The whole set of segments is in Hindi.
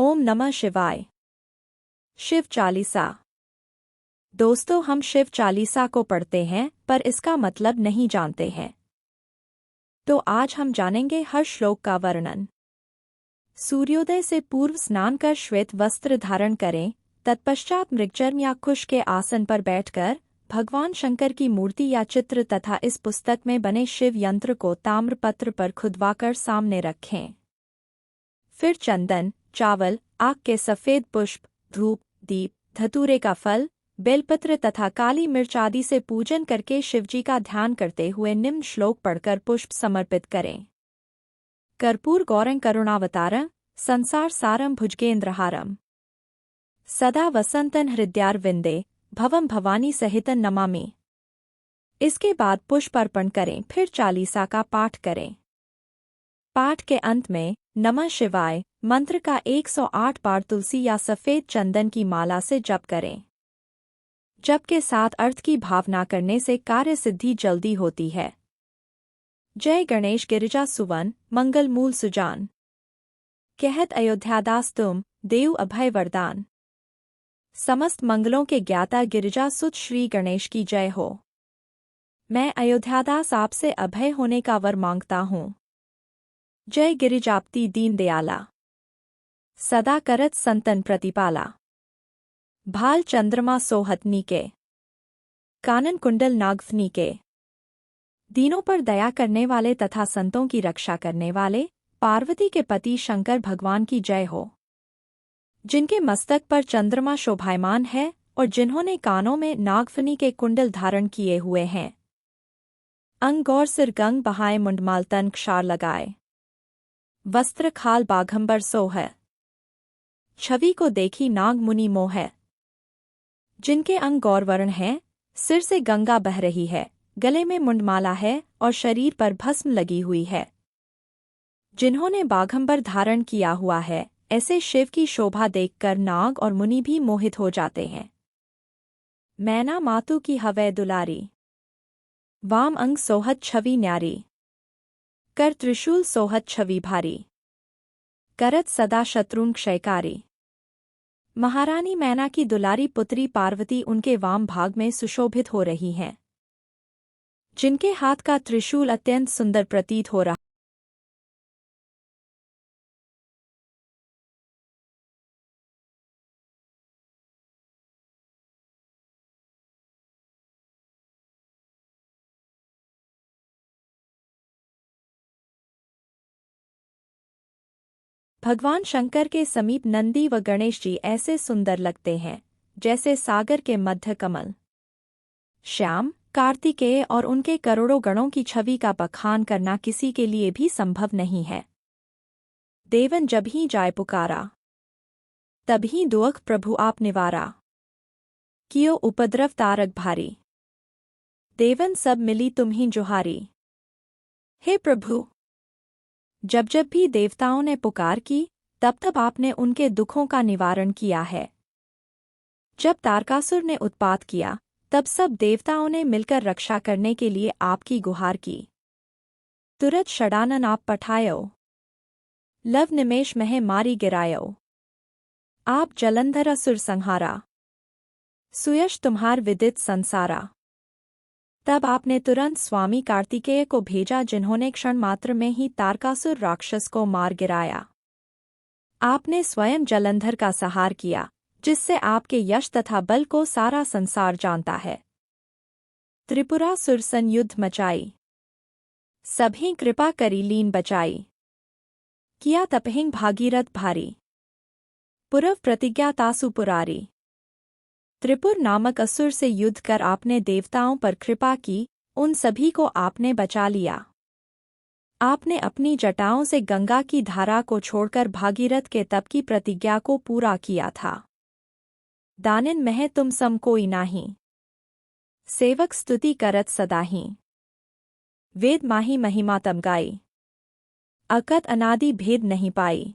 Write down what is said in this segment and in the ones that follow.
ओम नमः शिवाय। शिव चालीसा। दोस्तों, हम शिव चालीसा को पढ़ते हैं पर इसका मतलब नहीं जानते हैं। तो आज हम जानेंगे हर श्लोक का वर्णन। सूर्योदय से पूर्व स्नान कर श्वेत वस्त्र धारण करें। तत्पश्चात मृगचर्म या कुश के आसन पर बैठकर भगवान शंकर की मूर्ति या चित्र तथा इस पुस्तक में बने शिव यंत्र को ताम्रपत्र पर खुदवाकर सामने रखें। फिर चंदन, चावल, आग के सफेद पुष्प, धूप, दीप, धतूरे का फल, बेलपत्र तथा काली मिर्च आदि से पूजन करके शिवजी का ध्यान करते हुए निम्न श्लोक पढ़कर पुष्प समर्पित करें। कर्पूर गौरं करुणावतारं संसार सारं भुजगेंद्रहारं सदा वसंतन हृदयारविंदे भवं भवानी सहितं नमामि। इसके बाद पुष्प अर्पण करें, फिर चालीसा का पाठ करें। पाठ के अंत में नमः शिवाय मंत्र का 108 बार तुलसी या सफेद चंदन की माला से जप करें। जप के साथ अर्थ की भावना करने से कार्य सिद्धि जल्दी होती है। जय गणेश गिरिजा सुवन मंगल मूल सुजान। कहत अयोध्यादास तुम देव अभय वरदान। समस्त मंगलों के ज्ञाता गिरिजा सुत श्री गणेश की जय हो। मैं अयोध्यादास आपसे अभय होने का वर मांगता हूँ। जय गिरिजापति दीन दयाला। सदा करत संतन प्रतिपाला। भाल चंद्रमा सोहतनी के कानन कुंडल नागफनी के। दीनों पर दया करने वाले तथा संतों की रक्षा करने वाले पार्वती के पति शंकर भगवान की जय हो। जिनके मस्तक पर चंद्रमा शोभायमान है और जिन्होंने कानों में नागफनी के कुंडल धारण किए हुए हैं। अंग गौर सिर गंग बहाए मुंडमाल तन क्षार लगाए। वस्त्र खाल बाघंबर सोह। छवि को देखी नाग मुनि मोह। जिनके अंग गौरवर्ण हैं, सिर से गंगा बह रही है, गले में मुंडमाला है और शरीर पर भस्म लगी हुई है। जिन्होंने बाघंबर धारण किया हुआ है, ऐसे शिव की शोभा देखकर नाग और मुनि भी मोहित हो जाते हैं। मैना मातु की हवै दुलारी। वाम अंग सोहत छवि न्यारी। कर त्रिशूल सोहत छवि भारी। करत सदा शत्रुन क्षयकारी। महारानी मैना की दुलारी पुत्री पार्वती उनके वाम भाग में सुशोभित हो रही हैं। जिनके हाथ का त्रिशूल अत्यंत सुंदर प्रतीत हो रहा। भगवान शंकर के समीप नंदी व गणेश जी ऐसे सुंदर लगते हैं जैसे सागर के मध्य कमल। श्याम, कार्तिकेय और उनके करोड़ों गणों की छवि का बखान करना किसी के लिए भी संभव नहीं है। देवन जब ही जाय पुकारा, तभी दुख प्रभु आप निवारा। कियो उपद्रव तारक भारी। देवन सब मिली तुम्हीं जुहारी। हे प्रभु, जब जब भी देवताओं ने पुकार की, तब तब आपने उनके दुखों का निवारण किया है। जब तारकासुर ने उत्पात किया, तब सब देवताओं ने मिलकर रक्षा करने के लिए आपकी गुहार की। तुरत षडानन आप पठायो। लव निमेष मह मारी गिरायो। आप जलंधर असुर संहारा। सुयश तुम्हार विदित संसारा। तब आपने तुरंत स्वामी कार्तिकेय को भेजा, जिन्होंने क्षण मात्र में ही तारकासुर राक्षस को मार गिराया। आपने स्वयं जलंधर का संहार किया, जिससे आपके यश तथा बल को सारा संसार जानता है। त्रिपुरासुर सन युद्ध मचाई। सभी कृपा करी लीन बचाई। किया तपहिंग भागीरथ भारी। पुरव प्रतिज्ञा तासु पुरारी। त्रिपुर नामक असुर से युद्ध कर आपने देवताओं पर कृपा की, उन सभी को आपने बचा लिया। आपने अपनी जटाओं से गंगा की धारा को छोड़कर भागीरथ के तप की प्रतिज्ञा को पूरा किया था। दानिन मह तुम सम कोई नाही। सेवक स्तुति करत सदाही। वेद माही महिमा तम गाई। अकत अनादि भेद नहीं पाई।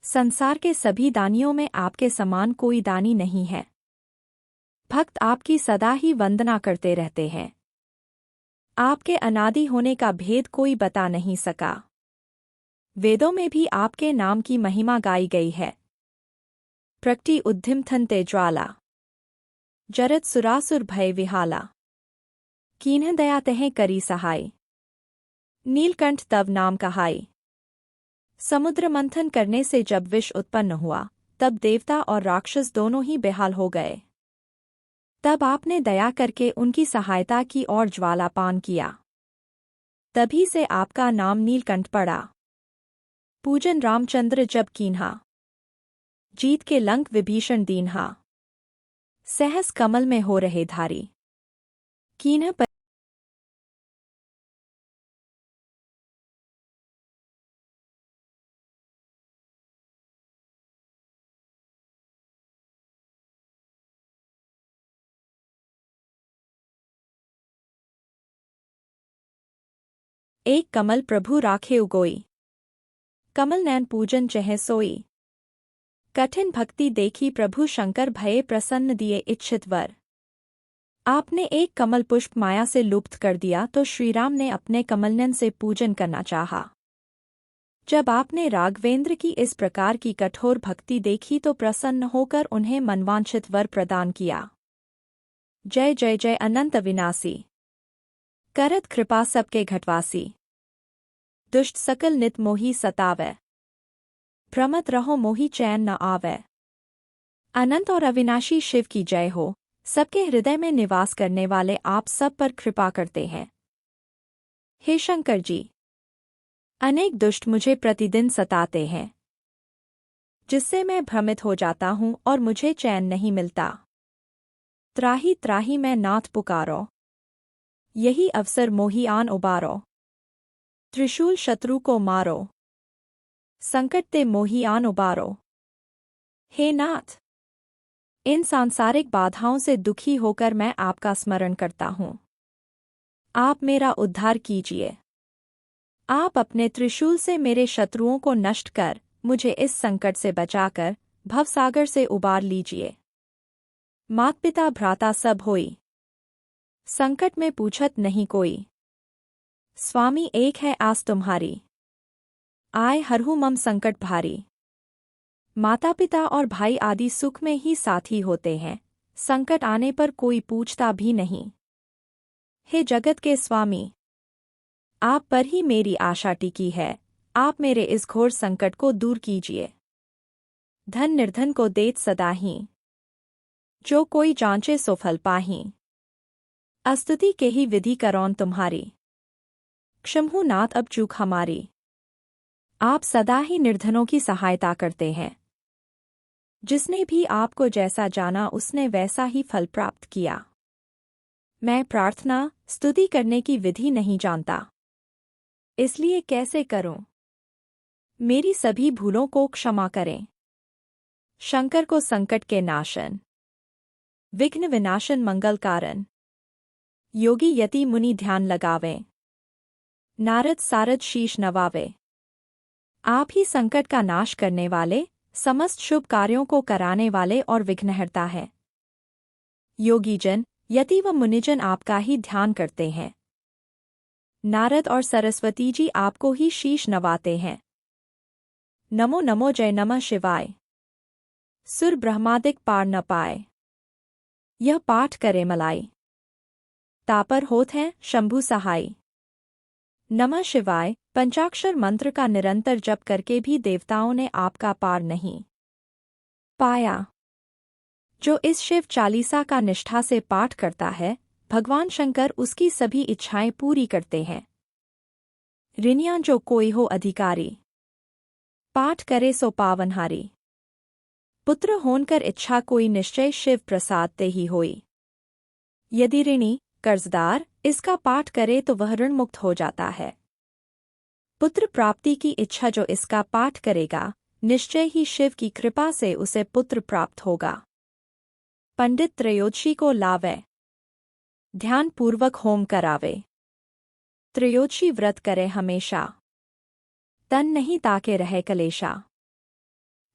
संसार के सभी दानियों में आपके समान कोई दानी नहीं है। भक्त आपकी सदा ही वंदना करते रहते हैं। आपके अनादि होने का भेद कोई बता नहीं सका। वेदों में भी आपके नाम की महिमा गाई गई है। प्रकटी उद्यम थनते ज्वाला, जरत सुरासुर भय विहाला, कीन्ह दया तहें करी सहाय, नीलकंठ तव नाम कहाई। समुद्र मंथन करने से जब विष उत्पन्न हुआ, तब देवता और राक्षस दोनों ही बेहाल हो गए। तब आपने दया करके उनकी सहायता की और ज्वालापान किया। तभी से आपका नाम नीलकंठ पड़ा। पूजन रामचंद्र जब कीन्हा, जीत के लंक विभीषण दीन्हा, सहस कमल में हो रहे धारी, कीन्ह पर। एक कमल प्रभु राखे उगोई, कमल नैन पूजन चह सोई। कठिन भक्ति देखी प्रभु शंकर भये प्रसन्न दिए इच्छित वर। आपने एक कमल पुष्प माया से लुप्त कर दिया तो श्रीराम ने अपने कमलनयन से पूजन करना चाहा। जब आपने राघवेंद्र की इस प्रकार की कठोर भक्ति देखी तो प्रसन्न होकर उन्हें मनवांछित वर प्रदान किया। जय जय जय अनंत विनाशी, करत कृपा सबके घटवासी, दुष्ट सकल नित मोही सतावै, भ्रमत रहो मोही चैन न आवे। अनंत और अविनाशी शिव की जय हो। सबके हृदय में निवास करने वाले आप सब पर कृपा करते हैं। हे शंकर जी, अनेक दुष्ट मुझे प्रतिदिन सताते हैं, जिससे मैं भ्रमित हो जाता हूँ और मुझे चैन नहीं मिलता। त्राही त्राही मैं नाथ पुकारो, यही अवसर मोही आन उबारो। त्रिशूल शत्रु को मारो, संकट ते मोही आन उबारो। हे नाथ, इन सांसारिक बाधाओं से दुखी होकर मैं आपका स्मरण करता हूँ। आप मेरा उद्धार कीजिए। आप अपने त्रिशूल से मेरे शत्रुओं को नष्ट कर मुझे इस संकट से बचाकर भवसागर से उबार लीजिए। मात पिता भ्राता सब होई, संकट में पूछत नहीं कोई। स्वामी एक है आस तुम्हारी, आए हरहु मम संकट भारी। माता पिता और भाई आदि सुख में ही साथी होते हैं, संकट आने पर कोई पूछता भी नहीं। हे जगत के स्वामी, आप पर ही मेरी आशा टिकी है। आप मेरे इस घोर संकट को दूर कीजिए। धन निर्धन को देत सदा ही, जो कोई जांचे सो फल पाही। अस्तुति के ही विधि करौन तुम्हारी, क्षमहु नाथ अब चूक हमारी। आप सदा ही निर्धनों की सहायता करते हैं। जिसने भी आपको जैसा जाना उसने वैसा ही फल प्राप्त किया। मैं प्रार्थना स्तुति करने की विधि नहीं जानता, इसलिए कैसे करूं? मेरी सभी भूलों को क्षमा करें। शंकर को संकट के नाशन, विघ्न विनाशन मंगल कारण, योगी यति मुनि ध्यान लगावें, नारद सारद शीश नवावे। आप ही संकट का नाश करने वाले, समस्त शुभ कार्यों को कराने वाले और विघ्नहर्ता है। योगीजन, यति व मुनिजन आपका ही ध्यान करते हैं। नारद और सरस्वती जी आपको ही शीश नवाते हैं। नमो नमो जय नमः शिवाय, सुर ब्रह्मादिक पार न पाए। यह पाठ करे मलाई, तापर होत हैं शंभु सहाय। नमः शिवाय पंचाक्षर मंत्र का निरंतर जप करके भी देवताओं ने आपका पार नहीं पाया। जो इस शिव चालीसा का निष्ठा से पाठ करता है, भगवान शंकर उसकी सभी इच्छाएं पूरी करते हैं। ऋणियां जो कोई हो अधिकारी, पाठ करे सो पावनहारी। पुत्र होनकर इच्छा कोई निश्चय शिव प्रसाद ते ही होई। यदि ऋणी कर्जदार इसका पाठ करे तो वह ऋण मुक्त हो जाता है। पुत्र प्राप्ति की इच्छा जो इसका पाठ करेगा, निश्चय ही शिव की कृपा से उसे पुत्र प्राप्त होगा। पंडित त्रयोदशी को लावे, ध्यान पूर्वक होम करावे। त्रयोदशी व्रत करे हमेशा, तन नहीं ताके रहे कलेशा।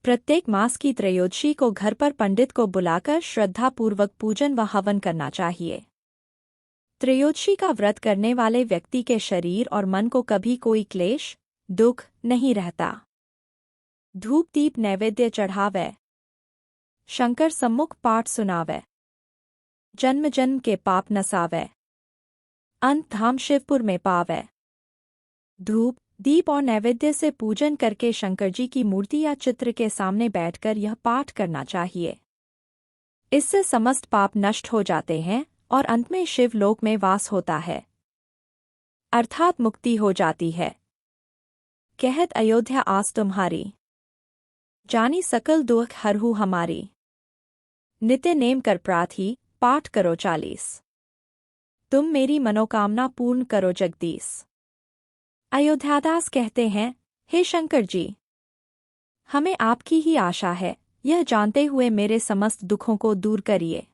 प्रत्येक मास की त्रयोदशी को घर पर पंडित को बुलाकर श्रद्धापूर्वक पूजन व हवन करना चाहिए। त्रयोदशी का व्रत करने वाले व्यक्ति के शरीर और मन को कभी कोई क्लेश, दुख नहीं रहता। धूप दीप नैवेद्य चढ़ावे, शंकर सम्मुख पाठ सुनावे, जन्म जन्म के पाप नसावे, अंत धाम शिवपुर में पावे। धूप दीप और नैवेद्य से पूजन करके शंकर जी की मूर्ति या चित्र के सामने बैठकर यह पाठ करना चाहिए। इससे समस्त पाप नष्ट हो जाते हैं और अंत में शिवलोक में वास होता है, अर्थात मुक्ति हो जाती है। कहत अयोध्या आस तुम्हारी, जानी सकल दुख हरहु हमारी। नित्य नेम कर प्रार्थी, पाठ करो 40। तुम मेरी मनोकामना पूर्ण करो जगदीश। अयोध्यादास कहते हैं, हे शंकर जी, हमें आपकी ही आशा है, यह जानते हुए मेरे समस्त दुखों को दूर करिए।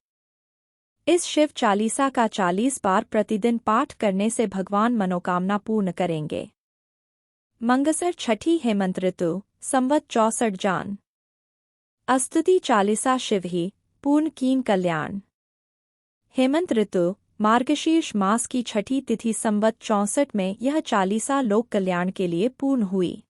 इस शिव चालीसा का 40 बार प्रतिदिन पाठ करने से भगवान मनोकामना पूर्ण करेंगे। मंगसर छठी हेमंत ऋतु, संवत 64 जान। अस्तुति चालीसा शिव ही, पूर्ण कीन कल्याण। हेमंत ऋतु मार्गशीर्ष मास की छठी तिथि संवत 64 में यह चालीसा लोक कल्याण के लिए पूर्ण हुई।